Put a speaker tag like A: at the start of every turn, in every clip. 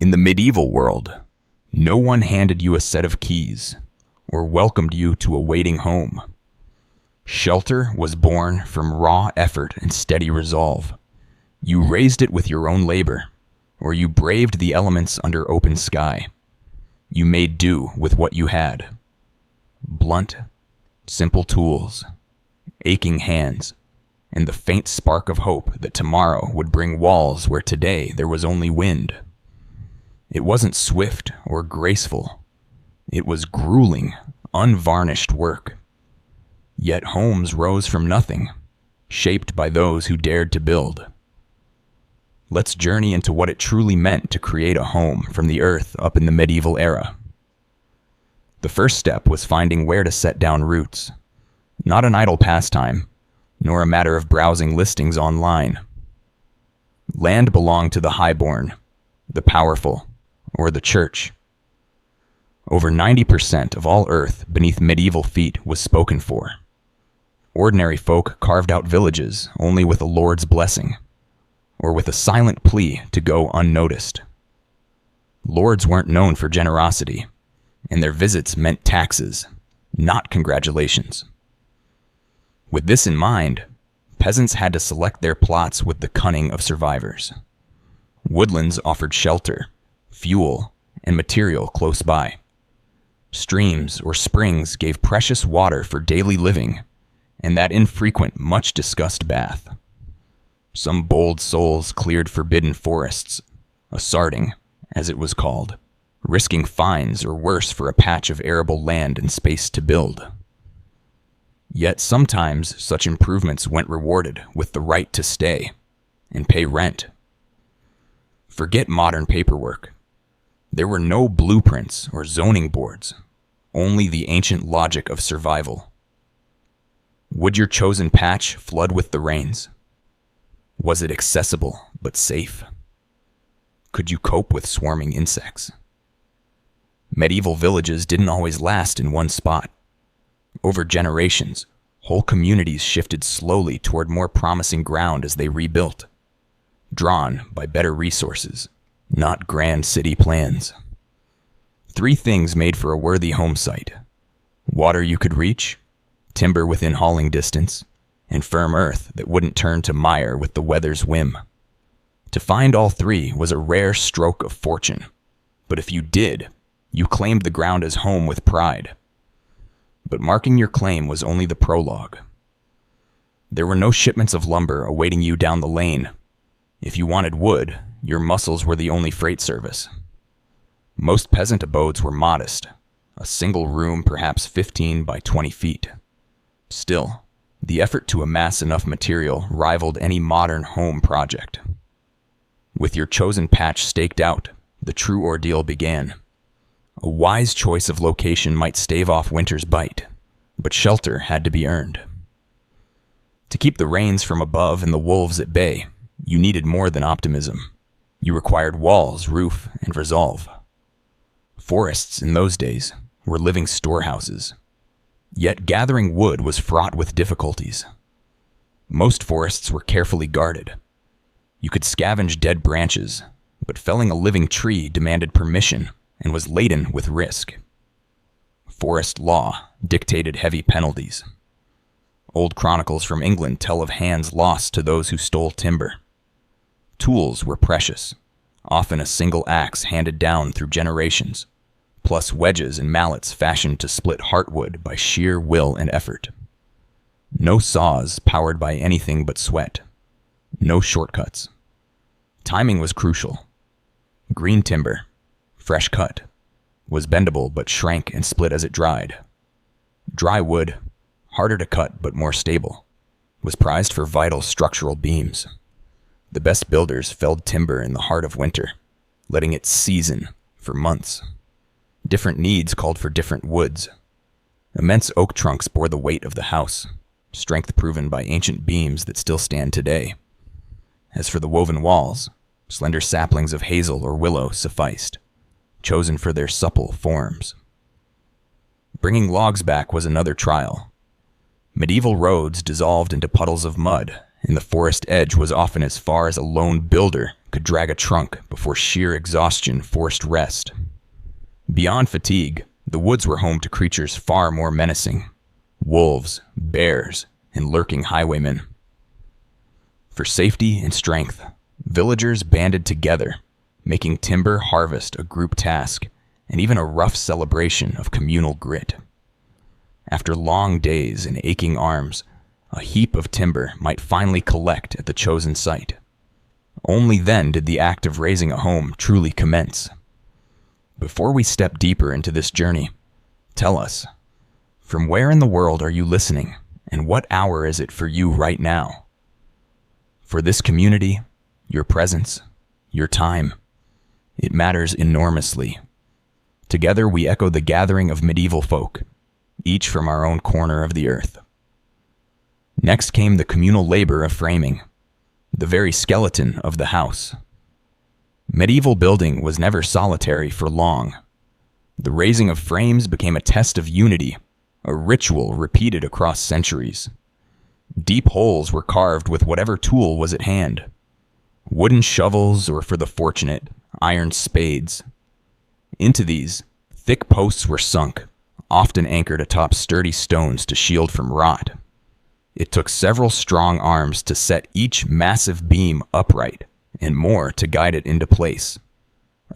A: In the medieval world, no one handed you a set of keys or welcomed you to a waiting home. Shelter was born from raw effort and steady resolve. You raised it with your own labor, or you braved the elements under open sky. You made do with what you had. Blunt, simple tools, aching hands, and the faint spark of hope that tomorrow would bring walls where today there was only wind. It wasn't swift or graceful. It was grueling, unvarnished work. Yet homes rose from nothing, shaped by those who dared to build. Let's journey into what it truly meant to create a home from the earth up in the medieval era. The first step was finding where to set down roots. Not an idle pastime, nor a matter of browsing listings online. Land belonged to the highborn, the powerful, or the church. Over 90% of all earth beneath medieval feet was spoken for. Ordinary folk carved out villages only with a lord's blessing, or with a silent plea to go unnoticed. Lords weren't known for generosity, and their visits meant taxes, not congratulations. With this in mind, peasants had to select their plots with the cunning of survivors. Woodlands offered shelter, fuel, and material close by. Streams or springs gave precious water for daily living, and that infrequent, much-discussed bath. Some bold souls cleared forbidden forests, a sarding, as it was called, risking fines or worse for a patch of arable land and space to build. Yet sometimes such improvements went rewarded with the right to stay and pay rent. Forget modern paperwork. There were no blueprints or zoning boards, only the ancient logic of survival. Would your chosen patch flood with the rains? Was it accessible but safe? Could you cope with swarming insects? Medieval villages didn't always last in one spot. Over generations, whole communities shifted slowly toward more promising ground as they rebuilt, drawn by better resources, not grand city plans. 3 things made for a worthy home site: water you could reach, timber within hauling distance, and firm earth that wouldn't turn to mire with the weather's whim. To find all 3 was a rare stroke of fortune, but if you did, you claimed the ground as home with pride. But marking your claim was only the prologue. There were no shipments of lumber awaiting you down the lane. If you wanted wood, your muscles were the only freight service. Most peasant abodes were modest, a single room perhaps 15 by 20 feet. Still, the effort to amass enough material rivaled any modern home project. With your chosen patch staked out, the true ordeal began. A wise choice of location might stave off winter's bite, but shelter had to be earned. To keep the rains from above and the wolves at bay, you needed more than optimism. You required walls, roof, and resolve. Forests in those days were living storehouses. Yet gathering wood was fraught with difficulties. Most forests were carefully guarded. You could scavenge dead branches, but felling a living tree demanded permission and was laden with risk. Forest law dictated heavy penalties. Old chronicles from England tell of hands lost to those who stole timber. Tools were precious, often a single axe handed down through generations, plus wedges and mallets fashioned to split heartwood by sheer will and effort. No saws powered by anything but sweat. No shortcuts. Timing was crucial. Green timber, fresh cut, was bendable but shrank and split as it dried. Dry wood, harder to cut but more stable, was prized for vital structural beams. The best builders felled timber in the heart of winter, letting it season for months. Different needs called for different woods. Immense oak trunks bore the weight of the house, strength proven by ancient beams that still stand today. As for the woven walls, slender saplings of hazel or willow sufficed, chosen for their supple forms. Bringing logs back was another trial. Medieval roads dissolved into puddles of mud, and the forest edge was often as far as a lone builder could drag a trunk before sheer exhaustion forced rest. Beyond fatigue, the woods were home to creatures far more menacing: wolves, bears, and lurking highwaymen. For safety and strength, villagers banded together, making timber harvest a group task and even a rough celebration of communal grit. After long days and aching arms, a heap of timber might finally collect at the chosen site. Only then did the act of raising a home truly commence. Before we step deeper into this journey, tell us, from where in the world are you listening, and what hour is it for you right now? For this community, your presence, your time, it matters enormously. Together we echo the gathering of medieval folk, each from our own corner of the earth. Next came the communal labor of framing, the very skeleton of the house. Medieval building was never solitary for long. The raising of frames became a test of unity, a ritual repeated across centuries. Deep holes were carved with whatever tool was at hand: wooden shovels, or for the fortunate, iron spades. Into these, thick posts were sunk, often anchored atop sturdy stones to shield from rot. It took several strong arms to set each massive beam upright, and more to guide it into place.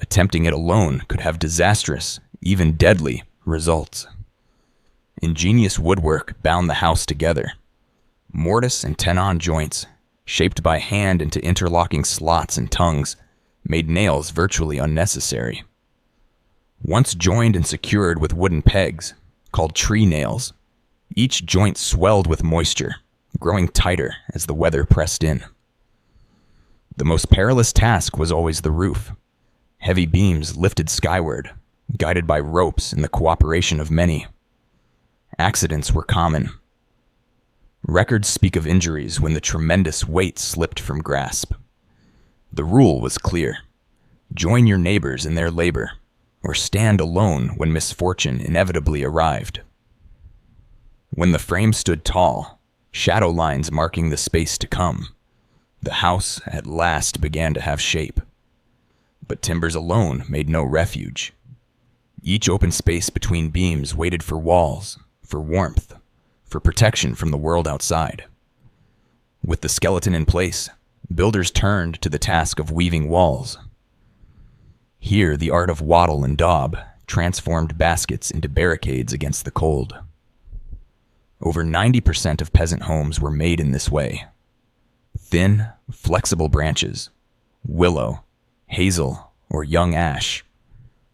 A: Attempting it alone could have disastrous, even deadly, results. Ingenious woodwork bound the house together. Mortise and tenon joints, shaped by hand into interlocking slots and tongues, made nails virtually unnecessary. Once joined and secured with wooden pegs, called tree nails, each joint swelled with moisture, growing tighter as the weather pressed in. The most perilous task was always the roof. Heavy beams lifted skyward, guided by ropes and the cooperation of many. Accidents were common. Records speak of injuries when the tremendous weight slipped from grasp. The rule was clear: join your neighbors in their labor, or stand alone when misfortune inevitably arrived. When the frame stood tall, shadow lines marking the space to come, the house at last began to have shape. But timbers alone made no refuge. Each open space between beams waited for walls, for warmth, for protection from the world outside. With the skeleton in place, builders turned to the task of weaving walls. Here, the art of wattle and daub transformed baskets into barricades against the cold. Over 90% of peasant homes were made in this way. Thin, flexible branches, willow, hazel, or young ash,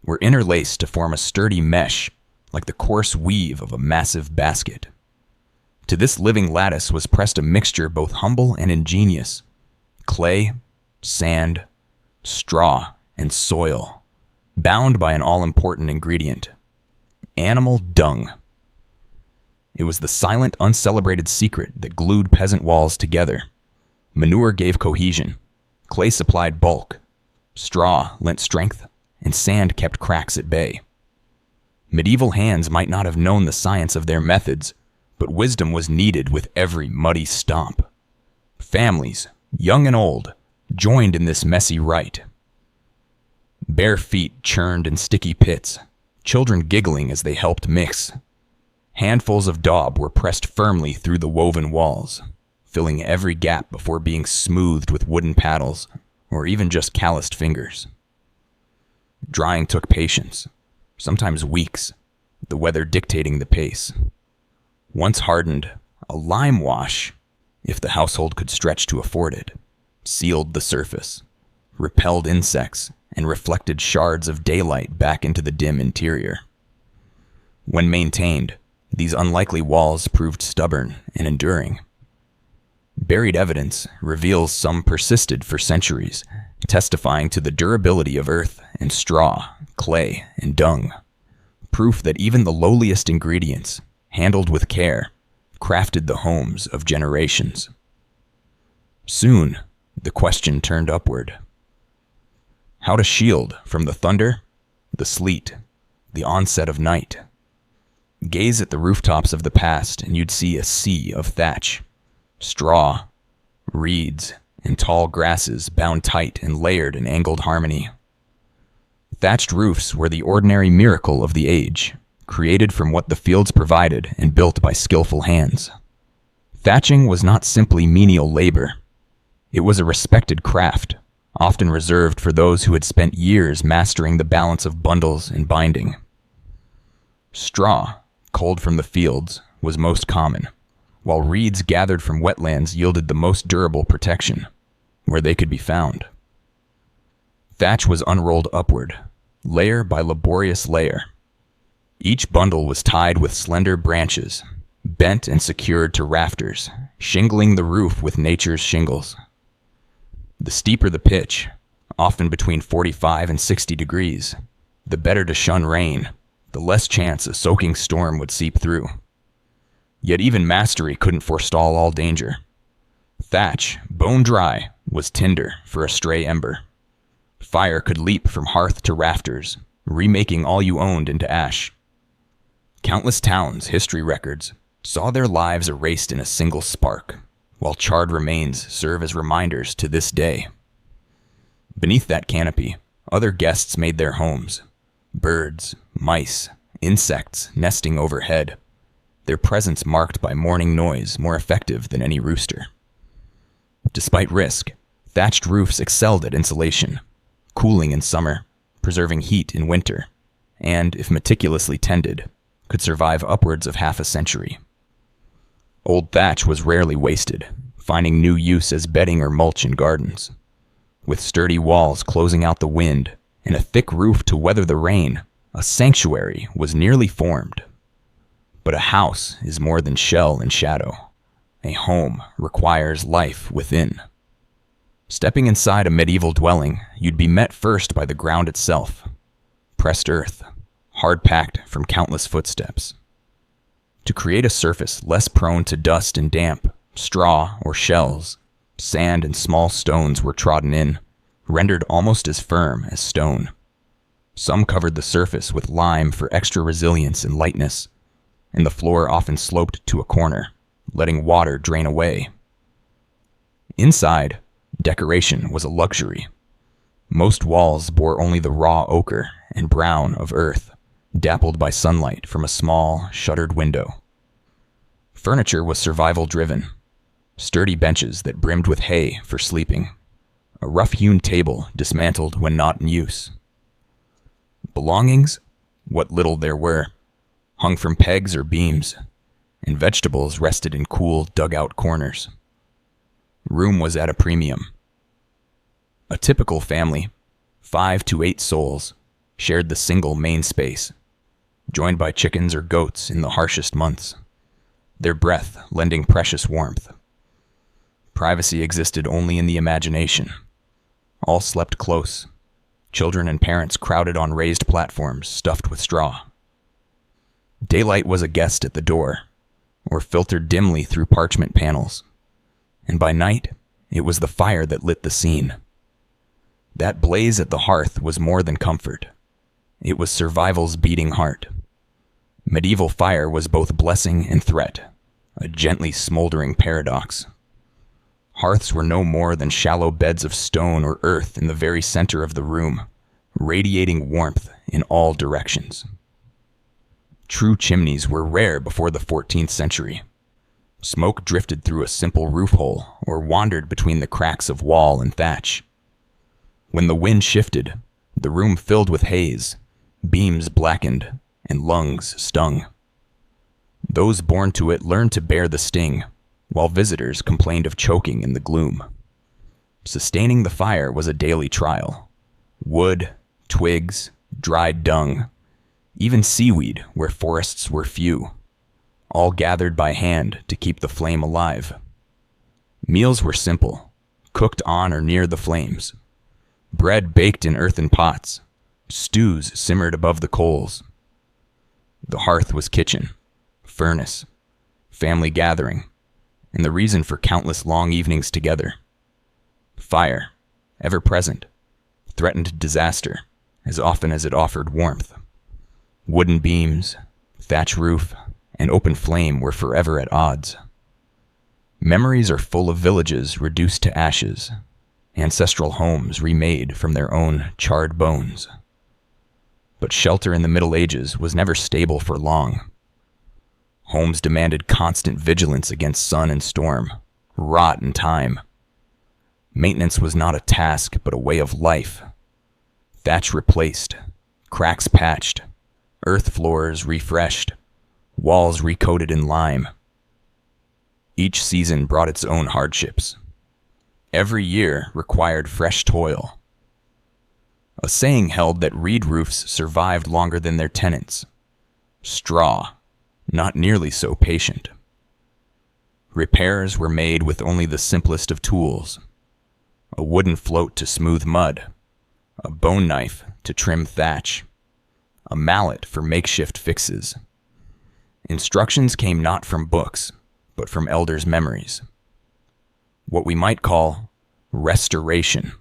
A: were interlaced to form a sturdy mesh like the coarse weave of a massive basket. To this living lattice was pressed a mixture both humble and ingenious: clay, sand, straw, and soil, bound by an all-important ingredient: animal dung. It was the silent, uncelebrated secret that glued peasant walls together. Manure gave cohesion, clay supplied bulk, straw lent strength, and sand kept cracks at bay. Medieval hands might not have known the science of their methods, but wisdom was needed with every muddy stomp. Families, young and old, joined in this messy rite. Bare feet churned in sticky pits, children giggling as they helped mix. Handfuls of daub were pressed firmly through the woven walls, filling every gap before being smoothed with wooden paddles, or even just calloused fingers. Drying took patience, sometimes weeks, the weather dictating the pace. Once hardened, a lime wash, if the household could stretch to afford it, sealed the surface, repelled insects, and reflected shards of daylight back into the dim interior. When maintained, these unlikely walls proved stubborn and enduring. Buried evidence reveals some persisted for centuries, testifying to the durability of earth and straw, clay, and dung. Proof that even the lowliest ingredients, handled with care, crafted the homes of generations. Soon, the question turned upward. How to shield from the thunder, the sleet, the onset of night. Gaze at the rooftops of the past and you'd see a sea of thatch, straw, reeds, and tall grasses bound tight and layered in angled harmony. Thatched roofs were the ordinary miracle of the age, created from what the fields provided and built by skillful hands. Thatching was not simply menial labor. It was a respected craft, often reserved for those who had spent years mastering the balance of bundles and binding. Straw, culled from the fields, was most common, while reeds gathered from wetlands yielded the most durable protection, where they could be found. Thatch was unrolled upward, layer by laborious layer. Each bundle was tied with slender branches, bent and secured to rafters, shingling the roof with nature's shingles. The steeper the pitch, often between 45 and 60 degrees, the better to shun rain, the less chance a soaking storm would seep through. Yet even mastery couldn't forestall all danger. Thatch, bone dry, was tinder for a stray ember. Fire could leap from hearth to rafters, remaking all you owned into ash. Countless towns' history records saw their lives erased in a single spark, while charred remains serve as reminders to this day. Beneath that canopy, other guests made their homes. Birds, mice, insects nesting overhead, their presence marked by morning noise more effective than any rooster. Despite risk, thatched roofs excelled at insulation, cooling in summer, preserving heat in winter, and, if meticulously tended, could survive upwards of half a century. Old thatch was rarely wasted, finding new use as bedding or mulch in gardens. With sturdy walls closing out the wind and a thick roof to weather the rain, a sanctuary was nearly formed. But a house is more than shell and shadow. A home requires life within. Stepping inside a medieval dwelling, you'd be met first by the ground itself. Pressed earth, hard-packed from countless footsteps. To create a surface less prone to dust and damp, straw or shells, sand and small stones were trodden in, rendered almost as firm as stone. Some covered the surface with lime for extra resilience and lightness, and the floor often sloped to a corner, letting water drain away. Inside, decoration was a luxury. Most walls bore only the raw ochre and brown of earth, dappled by sunlight from a small, shuttered window. Furniture was survival-driven. Sturdy benches that brimmed with hay for sleeping. A rough-hewn table dismantled when not in use. Belongings, what little there were, hung from pegs or beams, and vegetables rested in cool, dug-out corners. Room was at a premium. A typical family, 5 to 8 souls, shared the single main space, joined by chickens or goats in the harshest months, their breath lending precious warmth. Privacy existed only in the imagination. All slept close. Children and parents crowded on raised platforms stuffed with straw. Daylight was a guest at the door, or filtered dimly through parchment panels. And by night, it was the fire that lit the scene. That blaze at the hearth was more than comfort. It was survival's beating heart. Medieval fire was both blessing and threat, a gently smoldering paradox. Hearths were no more than shallow beds of stone or earth in the very center of the room, radiating warmth in all directions. True chimneys were rare before the 14th century. Smoke drifted through a simple roof hole or wandered between the cracks of wall and thatch. When the wind shifted, the room filled with haze, beams blackened, and lungs stung. Those born to it learned to bear the sting, while visitors complained of choking in the gloom. Sustaining the fire was a daily trial. Wood, twigs, dried dung, even seaweed where forests were few, all gathered by hand to keep the flame alive. Meals were simple, cooked on or near the flames. Bread baked in earthen pots, stews simmered above the coals. The hearth was kitchen, furnace, family gathering, and the reason for countless long evenings together. Fire, ever present, threatened disaster as often as it offered warmth. Wooden beams, thatch roof, and open flame were forever at odds. Memories are full of villages reduced to ashes, ancestral homes remade from their own charred bones. But shelter in the Middle Ages was never stable for long. Homes demanded constant vigilance against sun and storm, rot and time. Maintenance was not a task, but a way of life. Thatch replaced, cracks patched, earth floors refreshed, walls recoated in lime. Each season brought its own hardships. Every year required fresh toil. A saying held that reed roofs survived longer than their tenants. Straw, not nearly so patient. Repairs were made with only the simplest of tools. A wooden float to smooth mud, a bone knife to trim thatch, a mallet for makeshift fixes. Instructions came not from books, but from elders' memories. What we might call restoration,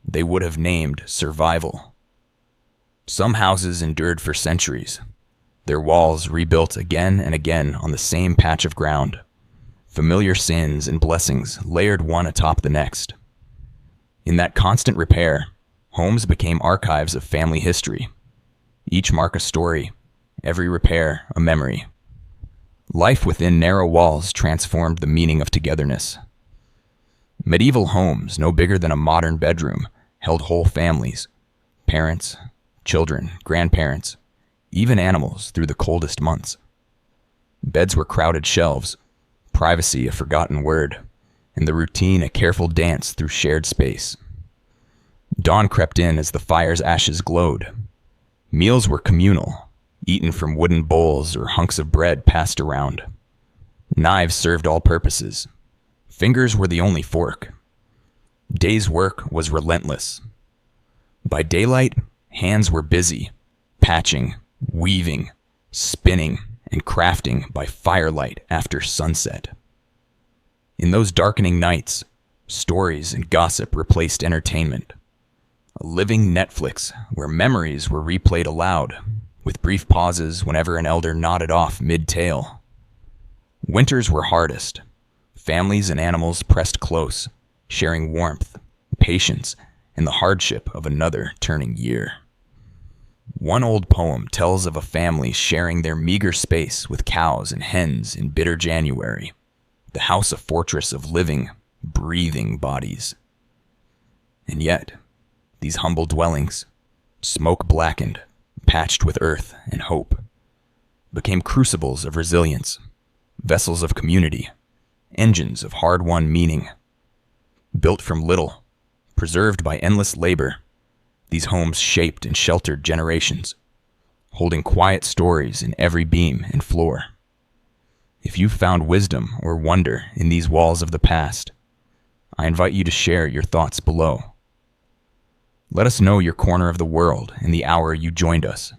A: they would have named survival. Some houses endured for centuries, their walls rebuilt again and again on the same patch of ground, familiar sins and blessings layered one atop the next. In that constant repair, homes became archives of family history. Each mark a story, every repair a memory. Life within narrow walls transformed the meaning of togetherness. Medieval homes, no bigger than a modern bedroom, held whole families, parents, children, grandparents, even animals through the coldest months. Beds were crowded shelves, privacy a forgotten word, and the routine a careful dance through shared space. Dawn crept in as the fire's ashes glowed. Meals were communal, eaten from wooden bowls or hunks of bread passed around. Knives served all purposes. Fingers were the only fork. Day's work was relentless. By daylight, hands were busy, patching, weaving, spinning, and crafting by firelight after sunset. In those darkening nights, stories and gossip replaced entertainment. A living Netflix where memories were replayed aloud, with brief pauses whenever an elder nodded off mid-tale. Winters were hardest. Families and animals pressed close, sharing warmth, patience, and the hardship of another turning year. One old poem tells of a family sharing their meager space with cows and hens in bitter January, the house a fortress of living, breathing bodies. And yet, these humble dwellings, smoke-blackened, patched with earth and hope, became crucibles of resilience, vessels of community, engines of hard-won meaning. Built from little, preserved by endless labor, these homes shaped and sheltered generations, holding quiet stories in every beam and floor. If you've found wisdom or wonder in these walls of the past, I invite you to share your thoughts below. Let us know your corner of the world in the hour you joined us.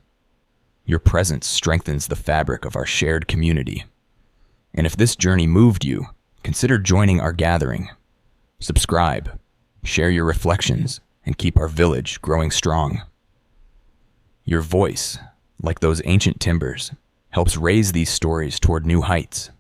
A: Your presence strengthens the fabric of our shared community. And if this journey moved you, consider joining our gathering. Subscribe, share your reflections, and keep our village growing strong. Your voice, like those ancient timbers, helps raise these stories toward new heights.